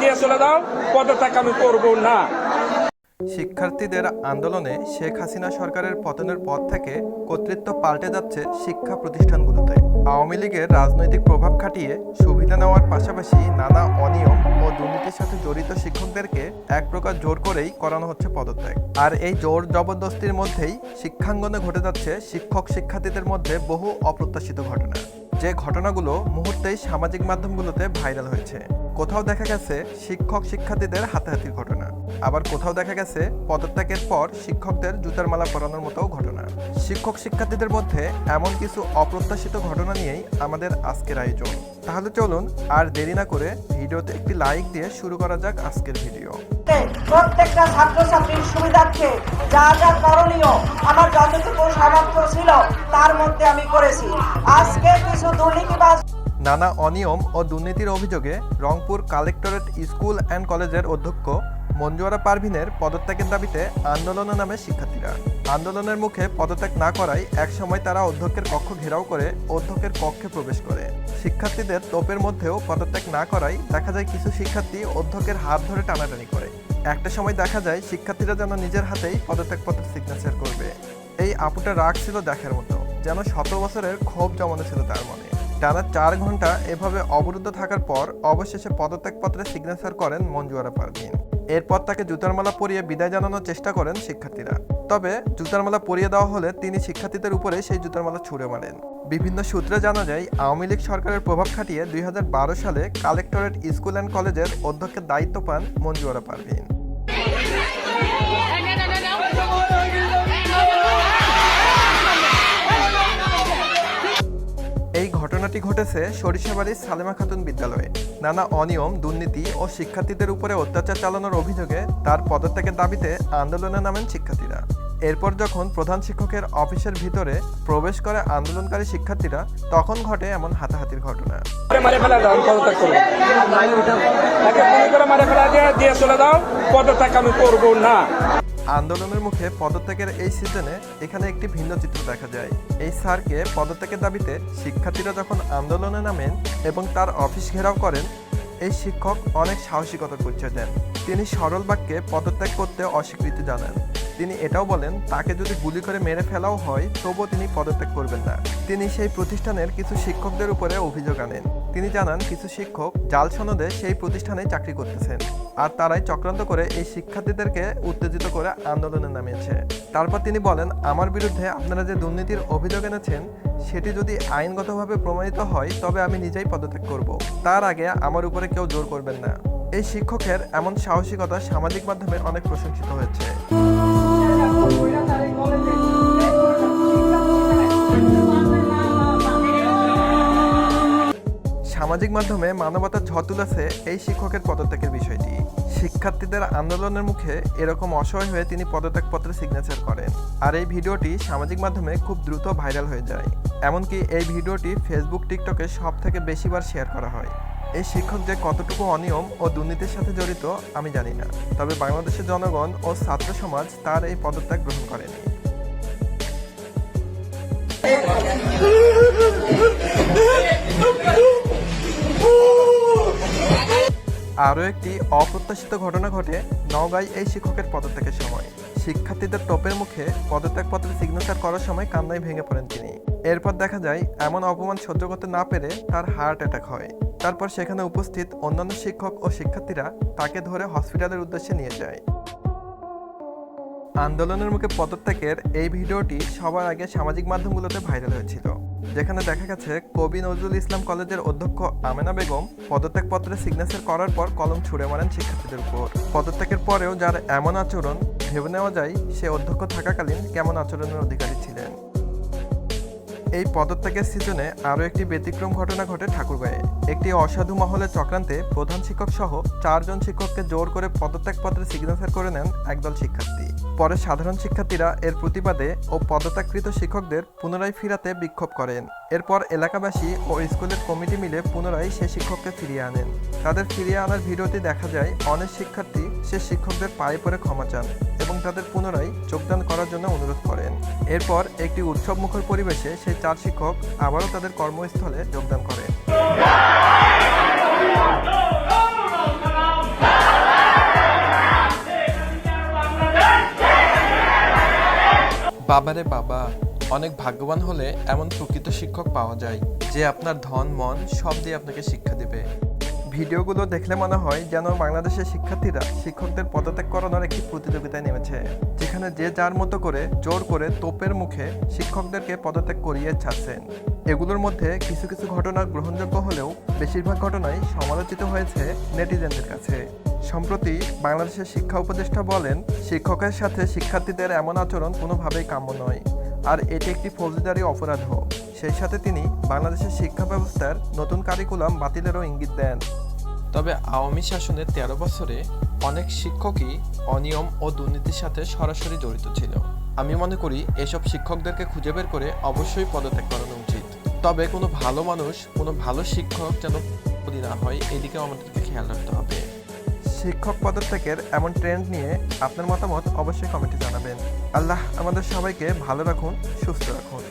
দিয়ে চলে যাও, পদত্যাগ আমি করব না। শিক্ষার্থীদের আন্দোলনে শেখ হাসিনা সরকারের পতনের পর থেকে কর্তৃত্ব পাল্টে যাচ্ছে শিক্ষা প্রতিষ্ঠানগুলোতে। আওয়ামী লীগের রাজনৈতিক প্রভাব খাটিয়ে সুবিধা নেওয়ার পাশাপাশি নানা অনিয়ম ও দুর্নীতির সাথে জড়িত শিক্ষকদেরকে এক প্রকার জোর করেই করানো হচ্ছে পদত্যাগ। আর এই জোর জবরদস্তির মধ্যেই শিক্ষাঙ্গনে ঘটে যাচ্ছে শিক্ষক শিক্ষার্থীদের মধ্যে বহু অপ্রত্যাশিত ঘটনা, যে ঘটনাগুলো মুহূর্তেই সামাজিক মাধ্যমগুলোতে ভাইরাল হয়েছে। কোথাও দেখা গেছে শিক্ষক শিক্ষার্থীদের হাতাহাতির ঘটনা, আবার কোথাও দেখা গেছে পদত্যাগের পর শিক্ষকদের জুতার মালা পরানোর মতো ঘটনা। শিক্ষক শিক্ষার্থীদের মধ্যে এমন কিছু অপ্রত্যাশিত ঘটনা নিয়েই আমাদের আজকের আয়োজন। তাহলে চলুন আর দেরি না করে ভিডিওতে একটি লাইক দিয়ে শুরু করা যাক আজকের ভিডিও। প্রত্যেকটা ছাত্রছাত্রীর সুবিধার্থে যা যা করণীয় আমার যতটুকু সামর্থ্য ছিল তার মধ্যে আমি করেছি। আজকে কিছু দুর্নীতিবাজ নানা অনিয়ম ও দুর্নীতির অভিযোগে রংপুর কালেক্টরেট স্কুল অ্যান্ড কলেজের অধ্যক্ষ মঞ্জুয়ারা পারভিনের পদত্যাগের দাবিতে আন্দোলনে নামে শিক্ষার্থীরা। আন্দোলনের মুখে পদত্যাগ না করায় একসময় তারা অধ্যক্ষের কক্ষ ঘেরাও করে অধ্যক্ষের কক্ষে প্রবেশ করে। শিক্ষার্থীদের তোপের মধ্যেও পদত্যাগ না করায় দেখা যায় কিছু শিক্ষার্থী অধ্যক্ষের হাত ধরে টানাটানি করে। একটা সময় দেখা যায় শিক্ষার্থীরা যেন নিজের হাতেই পদত্যাগপত্রের সিগনেচার করবে। এই আপুটা রাগ ছিল দেখার মতো, যেন 17 বছরের ক্ষোভ জমানো ছিল তার মনে। টানা 4 ঘন্টা এভাবে অবরুদ্ধ থাকার পর অবশেষে পদত্যাগপত্রে সিগনেচার করেন মঞ্জুয়ারা পারভিন। এরপর তাকে জুতার মালা পরিয়ে বিদায় জানানোর চেষ্টা করেন শিক্ষার্থীরা। তবে জুতার মালা পরিয়ে দেওয়া হলে তিনি শিক্ষার্থীদের উপরে সেই জুতার মালা ছুঁড়ে মারেন। বিভিন্ন সূত্রে জানা যায় আওয়ামী লীগ সরকারের প্রভাব খাটিয়ে 2012 সালে কালেক্টরেট স্কুল অ্যান্ড কলেজের অধ্যক্ষের দায়িত্ব পান মঞ্জুয়ারা পারভিন। এই ঘটনাটি ঘটেছে সরিষাবাড়ির সালেমা খাতুন বিদ্যালয়ে। নানা অনিয়ম, দুর্নীতি ও শিক্ষার্থীদের উপরে অত্যাচার চালানোর অভিযোগে তার পদত্যাগের দাবিতে আন্দোলনে নামেন শিক্ষার্থীরা। এরপর যখন প্রধান শিক্ষকের অফিসের ভিতরে প্রবেশ করে আন্দোলনকারী শিক্ষার্থীরা, তখন ঘটে এমন হাতাহাতির ঘটনা। পদত্যাগ আমি করব না। আন্দোলনের মুখে পদত্যাগের এই সিজনে এখানে একটি ভিন্ন চিত্র দেখা যায়। এই স্যারকে পদত্যাগের দাবিতে শিক্ষার্থীরা যখন আন্দোলনে নামেন এবং তার অফিস ঘেরাও করেন, এই শিক্ষক অনেক সাহসিকতার পরিচয় দেন। তিনি সরল বাক্যে পদত্যাগ করতে অস্বীকৃতি জানান। তিনি এটাও বলেন তাকে যদি গুলি করে মেরে ফেলাও হয় তবুও তিনি পদত্যাগ করবেন না। তিনি সেই প্রতিষ্ঠানের কিছু শিক্ষকদের উপরে অভিযোগ আনেন। তিনি জানান কিছু শিক্ষক জাল সনদে সেই প্রতিষ্ঠানে চাকরি করতেছেন, আর তারাই চক্রান্ত করে এই শিক্ষার্থীদেরকে উত্তেজিত করে আন্দোলনে নামিয়েছে। তারপর তিনি বলেন, আমার বিরুদ্ধে আপনারা যে দুর্নীতির অভিযোগ এনেছেন সেটি যদি আইনগতভাবে প্রমাণিত হয় তবে আমি নিজেই পদত্যাগ করব। তার আগে আমার উপরে কেউ জোর করবেন না। এই শিক্ষকের এমন সাহসিকতা সামাজিক মাধ্যমে অনেক প্রশংসিত হয়েছে। সামাজিক মাধ্যমে মানবতার ঝড় তুলেছে এই শিক্ষকের পদত্যাগের বিষয়টি। শিক্ষার্থীদের আন্দোলনের মুখে এরকম অসহায় হয়ে তিনি পদত্যাগপত্রে সিগনেচার করেন। আর এই ভিডিওটি সামাজিক মাধ্যমে খুব দ্রুত ভাইরাল হয়ে যায়। এমনকি এই ভিডিওটি ফেসবুক, টিকটকে সবথেকে বেশিবার শেয়ার করা হয়। এই শিক্ষক যে কতটুকু অনিয়ম ও দুর্নীতির সাথে জড়িত আমি জানি না, তবে বাংলাদেশের জনগণ ও ছাত্র সমাজ তার এই পদত্যাগ গ্রহণ করেনি। আরও একটি অপ্রত্যাশিত ঘটনা ঘটে নওগাঁয় এই শিক্ষকের পদত্যাগের সময়। শিক্ষার্থীদের তোপের মুখে পদত্যাগপত্রে সিগনেচার করার সময় কান্নায় ভেঙে পড়েন তিনি। এরপর দেখা যায় এমন অপমান সহ্য করতে না পেরে তার হার্ট অ্যাটাক হয়। তারপর সেখানে উপস্থিত অন্যান্য শিক্ষক ও শিক্ষার্থীরা তাকে ধরে হসপিটালের উদ্দেশ্যে নিয়ে যায়। আন্দোলনের মুখে পদত্যাগের এই ভিডিওটি সবার আগে সামাজিক মাধ্যমগুলোতে ভাইরাল হয়েছিল, যেখানে দেখা গেছে কবি নজরুল ইসলাম কলেজের অধ্যক্ষ আমেনা বেগম পদত্যাগপত্রে সিগনেচার করার পর কলম ছুঁড়ে মারেন শিক্ষার্থীদের উপর। পদত্যাগের পরেও যার এমন আচরণ, ভেবে নেওয়া যায় সে অধ্যক্ষ থাকাকালীন কেমন আচরণের অধিকারী ছিলেন। এই পদত্যাগের সিজনে আরও একটি ব্যতিক্রম ঘটনা ঘটে ঠাকুরগাঁয়ে। একটি অসাধু মহলের চক্রান্তে প্রধান শিক্ষক সহ 4 জন শিক্ষককে জোর করে পদত্যাগপত্রে সিগনেচার করে নেন একদল শিক্ষার্থী। পরে সাধারণ শিক্ষার্থীরা এর প্রতিবাদে ও পদত্যাগকৃত শিক্ষকদের পুনরায় ফিরাতে বিক্ষোভ করেন। এরপর এলাকাবাসী ও স্কুলের কমিটি মিলে পুনরায় সে শিক্ষককে ফিরিয়ে আনেন। তাদের ফিরিয়ে আনার ভিডিওতে দেখা যায় অনেক শিক্ষার্থী সে শিক্ষকদের পায়ে পড়ে ক্ষমা চান এবং তাদের পুনরায় যোগদান করার জন্য অনুরোধ করেন। এরপর একটি উৎসবমুখর পরিবেশে সেই 4 শিক্ষক আবারও তাদের কর্মস্থলে যোগদান করেন। বাবারে বাবা, অনেক ভাগ্যবান হলে এমন প্রকৃত শিক্ষক পাওয়া যায় যে আপনার ধন মন সব দিয়ে আপনাকে শিক্ষা দেবে। ভিডিওগুলো দেখলে মনে হয় যেন বাংলাদেশের শিক্ষার্থীরা শিক্ষকদের পদত্যাগ করানোর একটি প্রতিযোগিতায় নেমেছে, যেখানে যে যার মতো করে জোর করে তোপের মুখে শিক্ষকদেরকে পদত্যাগ করিয়ে ছাড়ছেন। এগুলোর মধ্যে কিছু কিছু ঘটনা গ্রহণযোগ্য হলেও বেশিরভাগ ঘটনাই সমালোচিত হয়েছে নেটিজেনদের কাছে। সম্প্রতি বাংলাদেশের শিক্ষা উপদেষ্টা বলেন, শিক্ষকের সাথে শিক্ষার্থীদের এমন আচরণ কোনোভাবেই কাম্য নয়, আর এটি একটি ফৌজদারি অপরাধও। সেই সাথে তিনি বাংলাদেশের শিক্ষা ব্যবস্থার নতুন কারিকুলাম বাতিলেরও ইঙ্গিত দেন। তবে আওয়ামী শাসনের 13 বছরে অনেক শিক্ষকই অনিয়ম ও দুর্নীতির সাথে সরাসরি জড়িত ছিল। আমি মনে করি এসব শিক্ষকদেরকে খুঁজে বের করে অবশ্যই পদত্যাগ করানো উচিত। তবে কোনো ভালো মানুষ, কোনো ভালো শিক্ষক যেন বলি না হয়, এদিকেও আমাদেরকে খেয়াল রাখতে হবে। শিক্ষক পদত্যাগের এমন ট্রেন্ড নিয়ে আপনার মতামত অবশ্যই কমেন্টে জানাবেন। আল্লাহ আমাদের সবাইকে ভালো রাখুন, সুস্থ রাখুন।